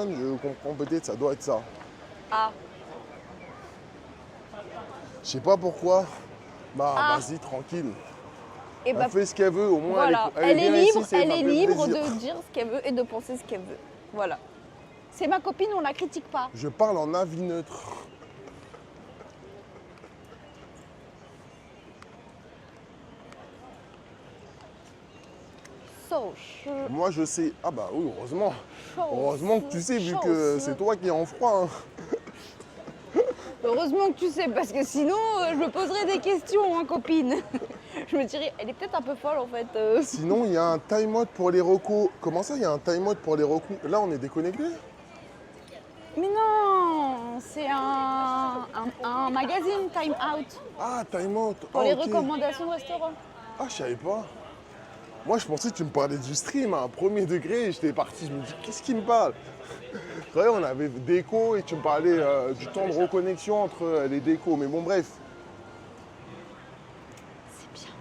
Je comprends peut-être, ça doit être ça. Ah. Je sais pas pourquoi. Bah, Ah. vas-y, tranquille. Et Elle fait ce qu'elle veut, au moins voilà. elle est bien ici, ça elle m'a est fait libre plaisir. de dire ce qu'elle veut et de penser ce qu'elle veut. Voilà. C'est ma copine, on la critique pas. Je parle en avis neutre. Moi, je sais. Ah bah oui, heureusement. Heureusement que tu sais, vu que c'est toi qui es en froid. Heureusement que tu sais, parce que sinon, je me poserais des questions, hein, copine. Je me dirais, elle est peut-être un peu folle, en fait. Sinon, il y a un time mode pour les recos. Comment ça, il y a un time mode pour les recos? Là, on est déconnecté? Mais non, c'est un magazine Time Out Ah, time out. pour Ah, les ok. recommandations de restaurants. Ah, je savais pas. Moi, je pensais que tu me parlais du stream à un premier degré et j'étais parti. Je me dis, qu'est-ce qu'il me parle? Ouais, on avait déco et tu me parlais du temps de reconnexion entre les décos. Mais bon, bref. C'est bien.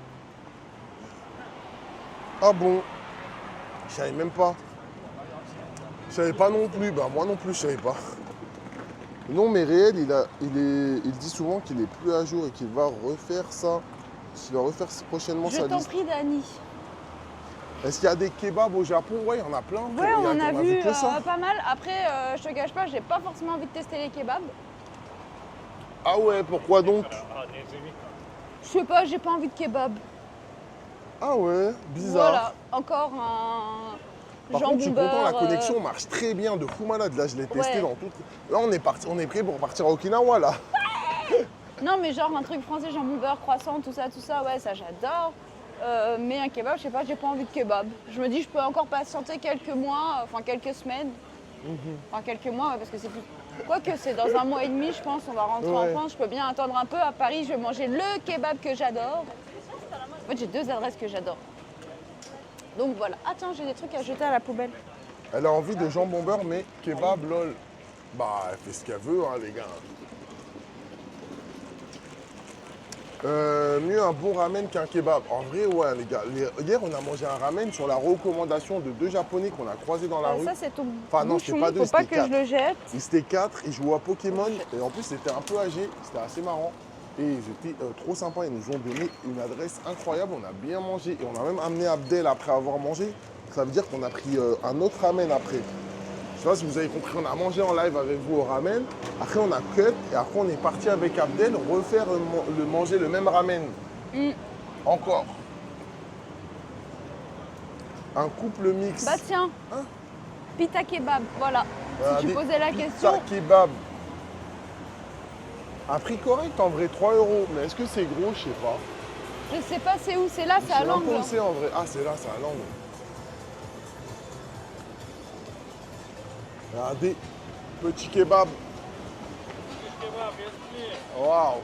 Ah bon? Je savais même pas. Je savais pas non plus. Bah, moi non plus, je savais pas. Non, mais réel, il dit souvent qu'il est plus à jour et qu'il va refaire ça. Qu'il va refaire prochainement Je sa t'en liste. prie, Dani. Est-ce qu'il y a des kebabs au Japon? Ouais, il y en a plein. Ouais, on en a vu que ça. pas mal. Après, je te cache pas, j'ai pas forcément envie de tester les kebabs. Ah ouais, pourquoi donc? Je sais pas, j'ai pas envie de kebab. Ah ouais, bizarre. Voilà, encore un Par contre, je suis jambon content, la beurre. connexion marche très bien, de fou malade. Là, je l'ai testé Ouais. dans tout. Là, on est prêt pour partir à Okinawa, là. Non, mais genre un truc français, jambon beurre, croissant, tout ça, ouais, ça j'adore. Mais un kebab, je sais pas, j'ai pas envie de kebab. Je me dis, je peux encore patienter quelques mois, enfin quelques semaines. Enfin quelques mois, ouais, parce que c'est plus. Quoique c'est dans un mois et demi, je pense, on va rentrer Ouais. en France. Je peux bien attendre un peu. À Paris, je vais manger le kebab que j'adore. En fait, j'ai deux adresses que j'adore. Donc voilà. Ah tiens, j'ai des trucs à jeter à la poubelle. Elle a envie de jambon beurre, mais kebab, lol. Bah, elle fait ce qu'elle veut, hein, les gars. Mieux un bon ramen qu'un kebab. En vrai, ouais, les gars. Hier, on a mangé un ramen sur la recommandation de deux Japonais qu'on a croisés dans la rue. Ça, c'est ton Enfin, non, bouchon. c'était pas deux, Faut pas c'était que je quatre. le jette. Ils étaient 4, ils jouaient à Pokémon. Et en plus, c'était un peu âgé. C'était assez marrant. Et ils étaient trop sympas. Ils nous ont donné une adresse incroyable. On a bien mangé. Et on a même amené Abdel après avoir mangé. Ça veut dire qu'on a pris un autre ramen après. Je sais pas si vous avez compris, on a mangé en live avec vous au ramen. Après, on a cut. Et après, on est parti avec Abdel refaire manger le même ramen. Encore. Un couple mix. Bah tiens. Hein? Pita kebab, voilà. Si tu posais la question. Pizza kebab. Un prix correct en vrai, 3 €. Mais est-ce que c'est gros? Je sais pas. Je sais pas c'est où, c'est là, c'est à Je sais même pas l'angle. où c'est en vrai. Ah, c'est là, c'est à l'angle. Regardez, petit kebab. Waouh.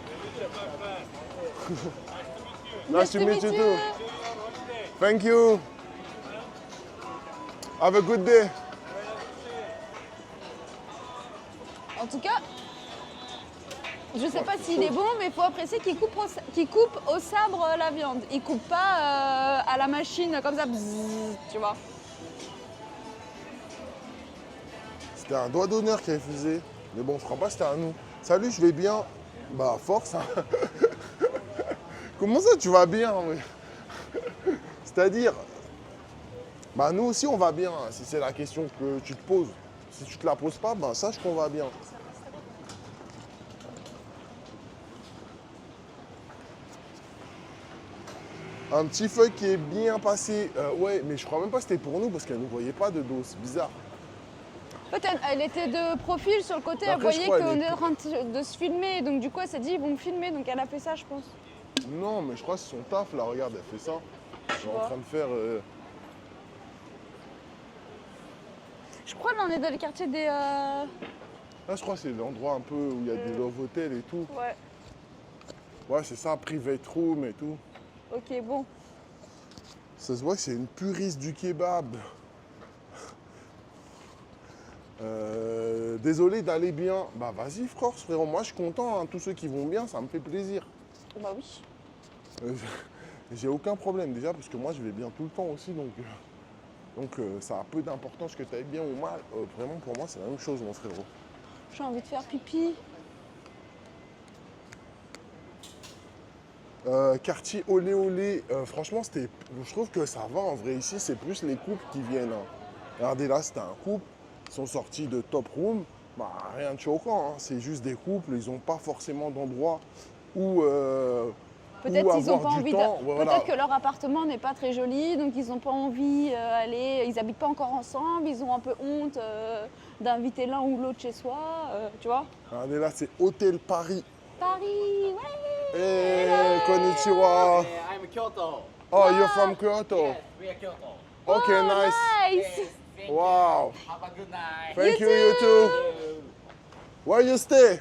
Nice to meet you too. Thank you. Have a good day. En tout cas, je sais pas s'il est bon, mais il faut apprécier qu'il coupe, au sabre la viande. Il coupe pas à la machine comme ça, bzzz, tu vois. C'était un doigt d'honneur qui refusé. Mais bon, je crois pas que c'était à nous. Salut, je vais bien. Bah, force. Hein. Comment ça, tu vas bien? C'est-à-dire, bah, nous aussi, on va bien, hein, si c'est la question que tu te poses. Si tu te la poses pas, bah, sache qu'on va bien. Un petit feuille qui est bien passé. Ouais, mais je crois même pas que c'était pour nous parce qu'elle ne voyait pas de dos. C'est bizarre. Peut-être, elle était de profil sur le côté, elle Après, je voyait crois, qu'on elle est en train de se filmer. Donc du coup, elle s'est dit, ils vont me filmer. Donc elle a fait ça, je pense. Non, mais je crois que c'est son taf, là, regarde, elle fait ça. Elle est en vois. train de faire. Je crois qu'on est dans les quartiers des... Là, je crois que c'est l'endroit un peu où il y a des love hotels et tout. Ouais, Ouais, c'est ça, private room et tout. ok, bon. Ça se voit que c'est une puriste du kebab. Désolé d'aller bien. Bah vas-y frérot, moi je suis content, hein. Tous ceux qui vont bien, ça me fait plaisir. Bah oui. J'ai aucun problème déjà parce que moi je vais bien tout le temps aussi donc. Donc ça a peu d'importance que tu ailles bien ou mal. Vraiment, pour moi, c'est la même chose, mon frérot. J'ai envie de faire pipi. Quartier olé olé, franchement, je trouve que ça va en vrai. Ici, c'est plus les couples qui viennent, hein. Regardez là, c'était un couple, ils sont sortis de Top Room. Bah, rien de choquant, hein. C'est juste des couples, ils n'ont pas forcément d'endroit où, Peut-être qu'ils n'ont pas avoir du envie temps. de... Voilà. Peut-être que leur appartement n'est pas très joli, donc ils n'ont pas envie d'aller. Ils n'habitent pas encore ensemble, ils ont un peu honte d'inviter l'un ou l'autre chez soi, tu vois. Regardez là, c'est Hôtel Paris. Paris, ouais. Hey, konnichiwa. I'm Kyoto. Oh, you're from Kyoto. Yes, we are Kyoto. Okay, Oh, nice. nice. Yes, thank Wow. you. Have a good night. Thank You you, you too. Where you stay?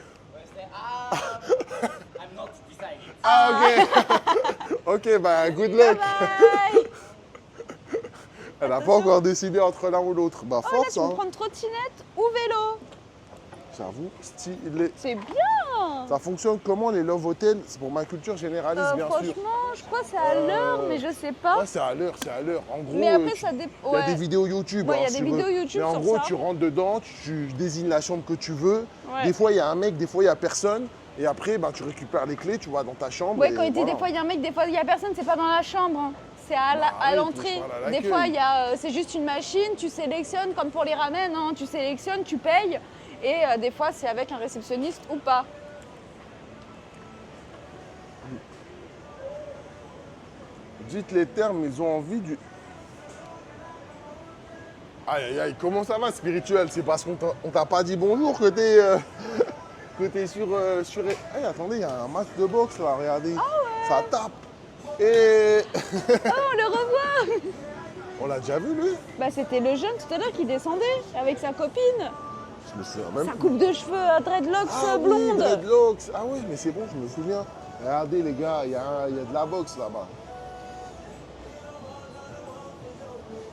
I'm not decided. Ah, ok. Ok, bah, good luck. Bye. Elle n'a pas encore décidé entre l'un ou l'autre. Bah, Oh, là, force, tu peux hein. prendre trottinette ou vélo. J'avoue, stylé. C'est bien. Ça fonctionne comment les Love Hotels? C'est pour ma culture généraliste, bien sûr. Franchement, je crois que c'est à l'heure, mais je sais pas. Ouais, c'est à l'heure, c'est à l'heure. En gros, Mais après, ça dépend. il y a des vidéos YouTube. Ouais, il y a hein, des sur- vidéos YouTube Mais en sur gros, ça. tu rentres dedans, tu désignes la chambre que tu veux. Ouais. Des fois, il y a un mec, des fois, il n'y a personne. Et après, ben, tu récupères les clés, tu vas dans ta chambre. Ouais, et quand il dit voilà. des fois il y a un mec, des fois il y a personne, c'est pas dans la chambre, hein. C'est à Bah, à oui, l'entrée. je parle à Des l'accueil. fois il y a, c'est juste une machine, tu sélectionnes comme pour les ramen, hein. Tu sélectionnes, tu payes, et des fois c'est avec un réceptionniste ou pas. Dites les termes, ils ont envie du. Aïe aïe aïe, comment ça va spirituel? C'est parce on t'a pas dit bonjour que t'es que t'es sur. Hey, attendez, il y a un match de boxe là, regardez. Ça tape. Et Oh, on le revoit. on l'a déjà vu lui? Bah c'était le jeune tout à l'heure qui descendait avec sa copine. Je me souviens même. Sa coupe de cheveux à dreadlocks Ah oui, blonde. dreadlocks. Ah oui, mais c'est bon, je me souviens. Regardez les gars, il y a de la boxe là-bas.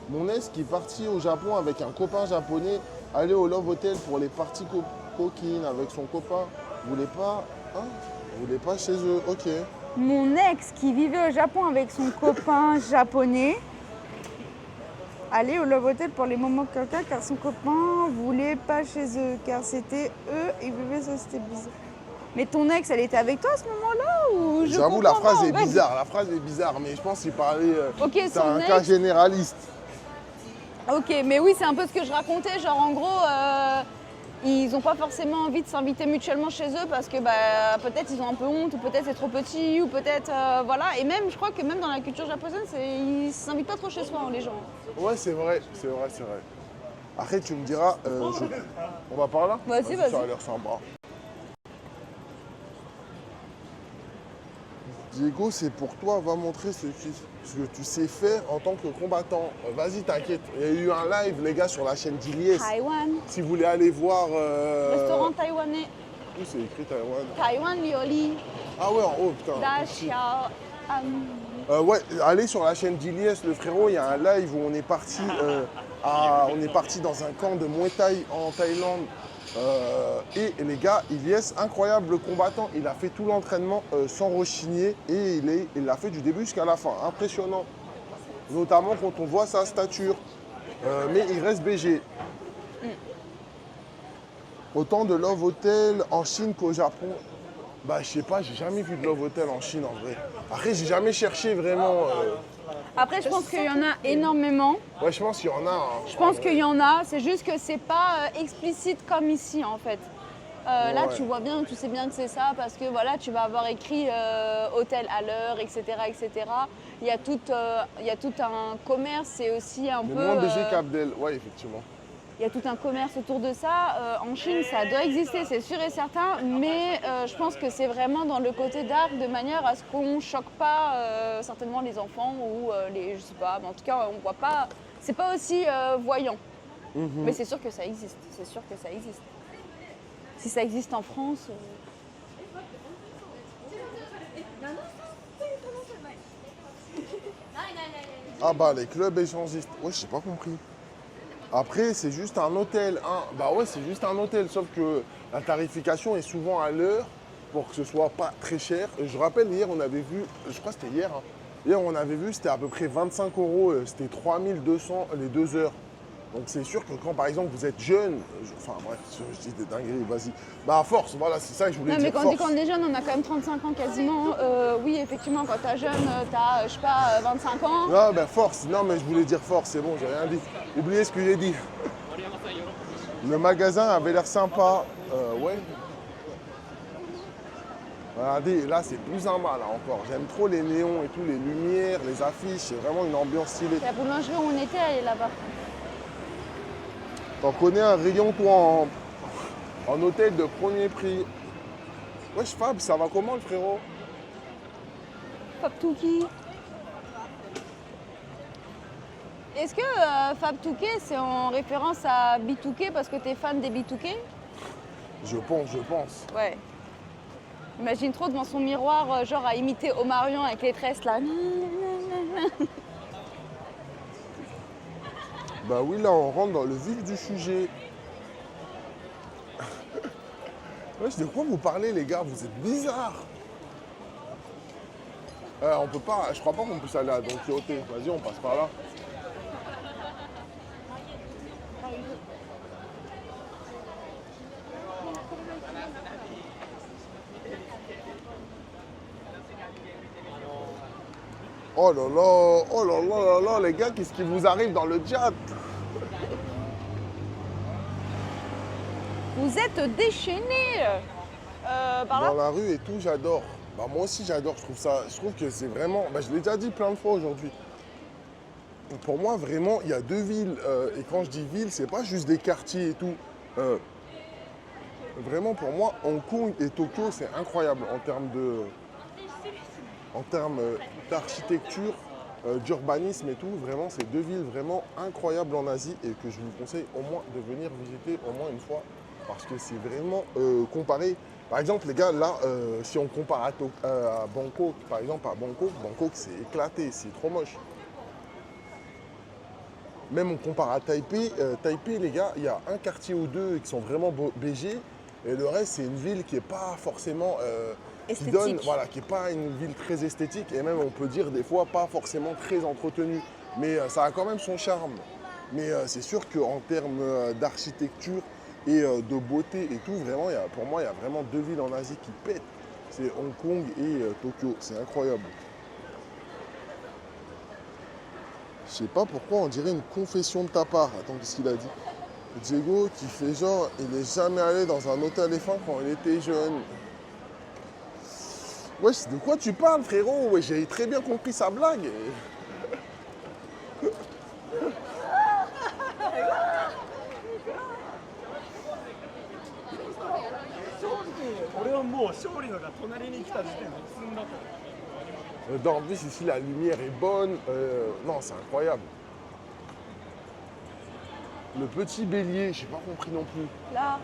Mon ex qui est parti au Japon avec un copain japonais, aller au Love Hotel pour les parties coquines avec son copain. Vous voulez pas? Hein? Vous voulez pas chez eux? Ok. Mon ex qui vivait au Japon avec son copain japonais allait au Love Hotel pour les moments coquins car son copain voulait pas chez eux car c'était eux, ils vivaient ça, c'était bizarre. Mais ton ex, elle était avec toi à ce moment-là ou je J'avoue, la comprends pas, phrase en est fait. bizarre. La phrase est bizarre, mais je pense qu'il parlait. Ok, c'est son un ex. cas généraliste. Ok, mais oui, c'est un peu ce que je racontais, genre en gros, ils n'ont pas forcément envie de s'inviter mutuellement chez eux parce que bah, peut-être ils ont un peu honte, ou peut-être c'est trop petit, ou peut-être voilà. Et même, je crois que même dans la culture japonaise, ils s'invitent pas trop chez soi, hein, les gens. Ouais, c'est vrai, c'est vrai, c'est vrai. Après, tu me diras, on va par là? Vas-y, Ça a vas-y. l'air sympa. Diego, c'est pour toi, va montrer ce que tu sais faire en tant que combattant. Vas-y, t'inquiète. Il y a eu un live, les gars, sur la chaîne d'Iliès. Taïwan, Si vous voulez aller voir. restaurant taïwanais, Où c'est écrit Taïwan? Taïwan Lioli, Ah ouais, en haut, putain. Da petit. Xiao, Ouais, allez sur la chaîne d'Iliès, le frérot, il y a un live où on est parti, on est parti dans un camp de Muay Thai en Thaïlande. Et les gars, Iliès, incroyable combattant, il a fait tout l'entraînement sans rechigner et il l'a fait du début jusqu'à la fin. Impressionnant, notamment quand on voit sa stature. Mais il reste BG. Autant de Love Hotel en Chine qu'au Japon. Bah je sais pas, j'ai jamais vu de Love Hotel en Chine en vrai. Après j'ai jamais cherché vraiment. Après, je pense qu'il y en a énormément. Ouais, je pense qu'il y en a. Hein. Je pense qu'il y en a, c'est juste que c'est pas explicite comme ici en fait. Là, Ouais. tu vois bien, tu sais bien que c'est ça parce que voilà, tu vas avoir écrit hôtel à l'heure, etc., etc. Il y a tout un commerce, c'est aussi un Mais peu. moins BG qu'Abdel, ouais effectivement. Il y a tout un commerce autour de ça. En Chine, ça doit exister, c'est sûr et certain, mais je pense que c'est vraiment dans le côté dark de manière à ce qu'on ne choque pas certainement les enfants ou les. Je sais pas, mais en tout cas, on voit pas. C'est pas aussi voyant. Mais c'est sûr que ça existe, c'est sûr que ça existe. Si ça existe en France. Ah bah les clubs échangistes, ouais j'ai pas compris. Après c'est juste un hôtel, hein. Bah ouais c'est juste un hôtel, sauf que la tarification est souvent à l'heure pour que ce soit pas très cher. Je rappelle hier on avait vu, je crois que c'était hier, hein, Hier, on avait vu, c'était à peu près 25 €, c'était 3200 les 2 heures. Donc c'est sûr que quand par exemple vous êtes jeune, enfin bref, je dis des dingueries, vas-y. Bah à force, voilà, c'est ça que je voulais Non, mais dire. quand on dit Force. qu'on est jeune, on a quand même 35 ans quasiment. Oui, effectivement, quand t'es jeune, t'as, je sais pas, 25 ans. Non, ben force, non mais je voulais dire force, c'est bon, j'ai rien dit. Oubliez ce que j'ai dit. Le magasin avait l'air sympa, ouais. Regardez, là c'est plus un mal là encore. J'aime trop les néons et tout, les lumières, les affiches, c'est vraiment une ambiance stylée. La boulangerie où on était, elle est là-bas. T'en connais un rayon toi en hôtel de premier prix. Wesh Fab, ça va comment le frérot? Fab Touki. Est-ce que Fab Touquet, c'est en référence à Bitouquet parce que t'es fan des Bitouquets? Je pense. Ouais. Imagine trop devant son miroir, genre à imiter Omarion avec les tresses là. Bah oui, là on rentre dans le vif du sujet. Wesh, de quoi vous parlez les gars? Vous êtes bizarres. On peut pas, je crois pas qu'on puisse aller à Don Quixote. Vas-y, on passe par là. Oh là là, oh là là là là, les gars, qu'est-ce qui vous arrive dans le chat? Vous êtes déchaînés par là. Dans la rue et tout, j'adore. Bah moi aussi j'adore, je trouve que c'est vraiment, bah, je l'ai déjà dit plein de fois aujourd'hui. Pour moi vraiment, il y a deux villes, et quand je dis ville, c'est pas juste des quartiers et tout. Vraiment pour moi, Hong Kong et Tokyo, c'est incroyable en termes d'architecture, d'urbanisme et tout. Vraiment, c'est deux villes vraiment incroyables en Asie et que je vous conseille au moins de venir visiter au moins une fois parce que c'est vraiment comparé. Par exemple, les gars, là, si on compare à Bangkok, par exemple, Bangkok, c'est éclaté, c'est trop moche. Même on compare à Taipei, Taipei, les gars, il y a un quartier ou deux qui sont vraiment BG, et le reste, c'est une ville qui n'est pas forcément... Esthétique. Qui n'est pas une ville très esthétique, et même, on peut dire, des fois, pas forcément très entretenue. Mais ça a quand même son charme. Mais c'est sûr qu'en termes d'architecture et de beauté et tout, vraiment, pour moi, il y a vraiment deux villes en Asie qui pètent. C'est Hong Kong et Tokyo. C'est incroyable. Je sais pas pourquoi on dirait une confession de ta part. Attends, qu'est-ce qu'il a dit? Diego qui fait genre, il n'est jamais allé dans un hôtel éléphant quand il était jeune. Wesh, de quoi tu parles, frérot? Ouais, j'ai très bien compris sa blague. 俺はもう勝利のが隣に来た時点で進んだと。 D'Orvis, ici, la lumière est bonne. Non, c'est incroyable. Le petit bélier, j'ai pas compris non plus. Là.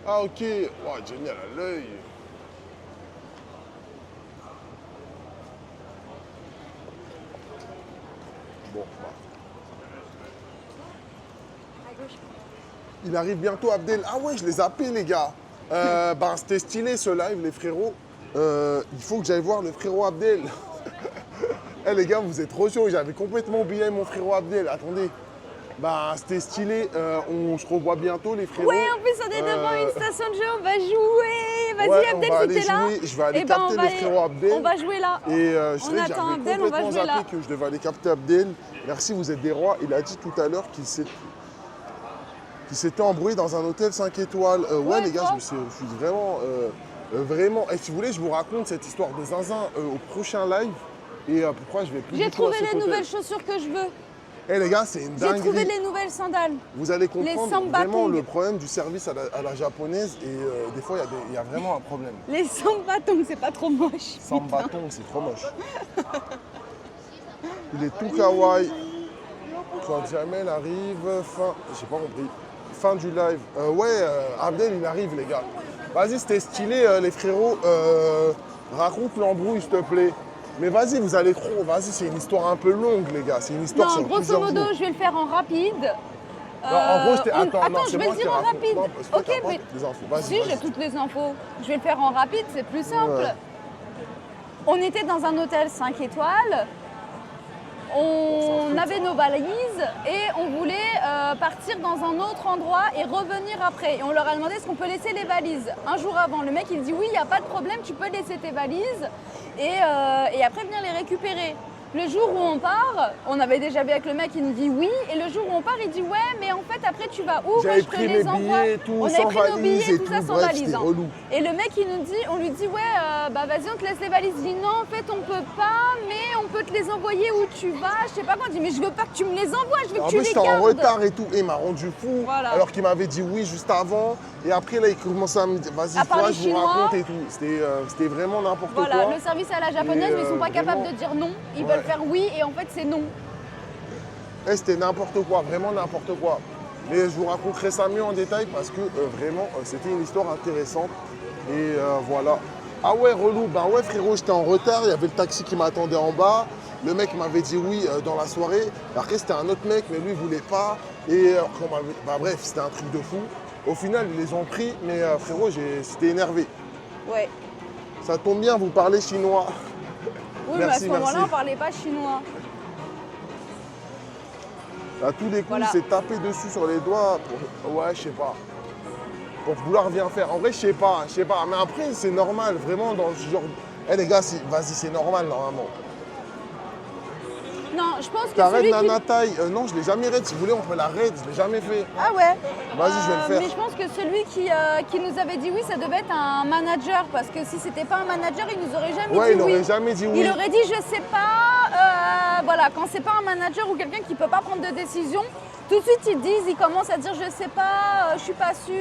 Ah, ok. Oh, génial, à l'œil. Bon, bah. Il arrive bientôt, Abdel. Ah ouais, je les appelle, les gars. Ben, c'était stylé ce live, les frérots. Il faut que j'aille voir le frérot Abdel. Eh les gars, vous êtes trop chauds. J'avais complètement oublié mon frérot Abdel. Attendez. Bah, c'était stylé. On se revoit bientôt, les frérots. Ouais, en plus, on est devant une station de jeu. On va jouer. Vas-y, Ouais, Abdel, on va si aller t'es là. jouer. Je vais aller Eh ben, capter le frérot Abdel. On va jouer là. Et On c'est vrai que attend j'avais Abdel, on va complètement jouer là. zappé que je devais aller capter Abdel. Merci, vous êtes des rois. Il a dit tout à l'heure qu'il s'était embrouillé dans un hôtel 5 étoiles. Ouais, les gars, toi je suis vraiment... vraiment... Et si vous voulez, je vous raconte cette histoire de zinzin au prochain live. Et pourquoi je vais plus J'ai du tout à trouvé cet les hôtel. nouvelles chaussures que je veux. Eh les gars, c'est une J'ai trouvé dinguerie. les nouvelles sandales. Vous allez comprendre samba vraiment tongs. le problème du service à la japonaise. Et des fois, il y a vraiment un problème. Les sambatons, c'est pas trop moche. Sans bâton, c'est trop moche. Il est tout kawaii. Quand Jamel arrive, j'ai pas compris. Fin du live. Abdel, il arrive, les gars. Vas-y, c'était stylé, les frérots. Raconte l'embrouille, s'il te plaît. Mais vas-y, vous allez trop. Vas-y, c'est une histoire un peu longue, les gars. C'est une histoire Non, sur grosso plusieurs modo, jours. je vais le faire en rapide. Non, en gros, c'était... Attends, non, je c'est vais moi le qui dire en raconte. rapide. Non, parce que Ok, t'as pas mais toutes les infos. Vas-y, si, j'ai vas-y. toutes les infos. Je vais le faire en rapide, c'est plus simple. Ouais. On était dans un hôtel 5 étoiles. On avait nos valises et on voulait partir dans un autre endroit et revenir après. Et on leur a demandé est-ce qu'on peut laisser les valises. Un jour avant, le mec il dit oui, il n'y a pas de problème, tu peux laisser tes valises et après venir les récupérer. Le jour où on part, on avait déjà vu avec le mec, il nous dit oui. Et le jour où on part, il dit ouais, mais en fait après tu vas où? J'avais Je te pris les mes envoie. billets, tout, On avait sans pris nos valise billets, et tout tout. ça sans Bref, valise. c'était hein. relou. Et le mec, on lui dit ouais, bah vas-y, on te laisse les valises. Il dit non, en fait, on peut pas, mais on peut te les envoyer où tu vas. Je sais pas quoi. Il dit mais je veux pas que tu me les envoies, je veux En que tu plus, les j'étais en gardes. retard et tout. Et il m'a rendu fou. Voilà. Alors qu'il m'avait dit oui juste avant. Et après, là, il commençait à me dire vas-y, À parler toi, je vous chinois. raconte et tout. C'était vraiment n'importe Voilà, quoi. le service à la japonaise, Et, mais ils sont pas capables vraiment, de dire non. Ils ouais. veulent faire oui et en fait c'est non. Et c'était n'importe quoi, vraiment n'importe quoi. Mais je vous raconterai ça mieux en détail parce que vraiment, c'était une histoire intéressante. Et voilà. Ah ouais, relou. Ben ouais, frérot, j'étais en retard. Il y avait le taxi qui m'attendait en bas. Le mec m'avait dit oui dans la soirée. Après, c'était un autre mec, mais lui, il voulait pas. Et bref, c'était un truc de fou. Au final, ils les ont pris, mais frérot, j'étais énervé. Ouais. Ça tombe bien, vous parlez chinois. Oui, Merci, mais à ce moment-là, merci. on parlait pas chinois. À tous les coups, Voilà. il s'est tapé dessus sur les doigts. Ouais, je sais pas. Pour vouloir rien faire. En vrai, je sais pas. Mais après, c'est normal, vraiment, dans ce genre. Eh les gars, vas-y, c'est normal, normalement. Non, je pense que Ta raid celui qui... Nana taille, non, je l'ai jamais raid. Si vous voulez, on peut la raid. Je l'ai jamais fait. Ah ouais. Vas-y, je vais le faire. Mais je pense que celui qui nous avait dit oui, ça devait être un manager. Parce que si c'était pas un manager, il nous aurait jamais Ouais, dit il oui. aurait jamais dit oui. Il aurait dit je sais pas. Voilà, quand c'est pas un manager ou quelqu'un qui peut pas prendre de décision, tout de suite ils disent, ils commencent à dire je sais pas, je suis pas sûr.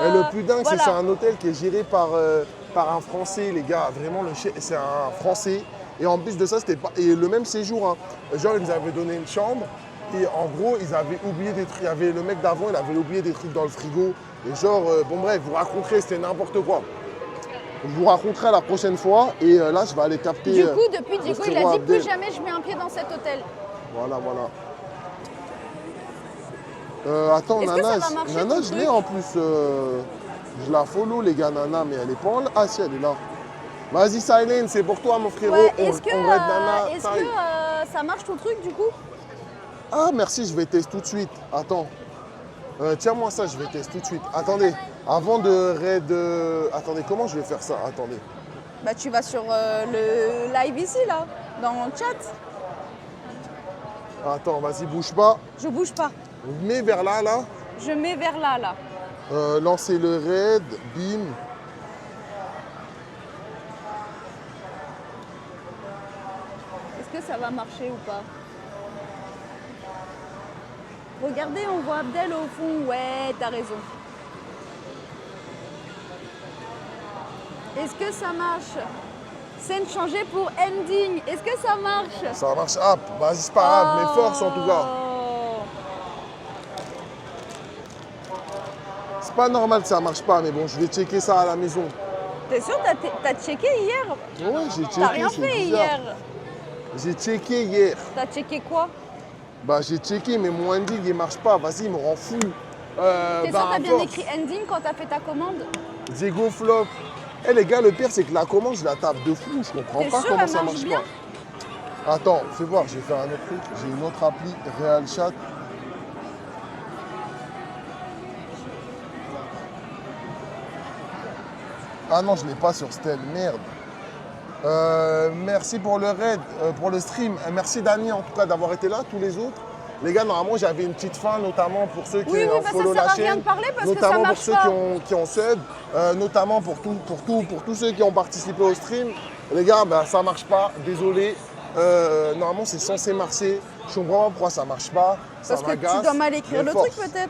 Et le plus dingue, voilà. c'est un hôtel qui est géré par un Français, les gars. Vraiment, c'est un Français. Et en plus de ça, c'était pas. Et le même séjour, hein. Genre, ils nous avaient donné une chambre. Et en gros, ils avaient oublié des trucs. Il y avait le mec d'avant, il avait oublié des trucs dans le frigo. Et genre, bon bref, vous raconterez, c'était n'importe quoi. Je vous raconterai la prochaine fois. Et là, je vais aller capter. Du coup, depuis Diego, il a frérot dit Abdel. plus jamais je mets un pied dans cet hôtel. Voilà. Attends, Est-ce que Nana, ça va marcher, Nana ton je truc l'ai en plus. Je la follow, les gars, Nana, mais elle est pas en. Ah, si, elle est là. Vas-y, Silene, c'est pour toi, mon frérot. Ouais, on raid Nana. est-ce taille. que ça marche ton truc du coup? Ah, merci, je vais tester tout de suite. Attends. Tiens-moi ça, je vais tester tout de suite. Attendez, avant de raid. Attendez, comment je vais faire ça? Attendez. Bah tu vas sur le live ici là, dans le chat. Attends, vas-y, bouge pas. Je bouge pas. Mets vers là. Je mets vers là. Lancez le raid, bim. Est-ce que ça va marcher ou pas? Regardez, on voit Abdel au fond. Ouais, t'as raison. Est-ce que ça marche? Scène changée pour ending. Est-ce que ça marche? Ça marche. Ah, vas-y, c'est pas grave, mais force en tout cas. Oh. C'est pas normal que ça marche pas, mais bon, je vais checker ça à la maison. T'es sûr, t'as checké hier? Ouais, j'ai checké. T'as rien c'est fait bizarre. hier. J'ai checké hier. T'as checké quoi? Bah, j'ai checké, mais mon ending, il marche pas. Vas-y, il me rend fou. T'es sûr, t'as bien force. écrit ending quand t'as fait ta commande? Diego flop. Eh les gars, le pire, c'est que la commande, je la tape de fou. Je comprends T'es pas sûr, comment elle ça marche marche bien? pas. Attends, fais voir, j'ai fait un autre truc. J'ai une autre appli, Real Chat. Ah non, je l'ai pas sur Stel, merde. Merci pour le raid, pour le stream. Merci Dani en tout cas d'avoir été là, tous les autres. Les gars, normalement j'avais une petite fin, notamment pour ceux qui Oui, ont bah, ça follow sert la à rien chaîne, de parler parce que ça notamment pour marche ceux pas. qui ont sub, notamment pour tous ceux qui ont participé au stream. Les gars, bah, ça marche pas, désolé. Normalement c'est censé marcher. Je comprends pas pourquoi ça marche pas. Parce ça que tu m'agace, dois mal écrire mais le truc force. peut-être.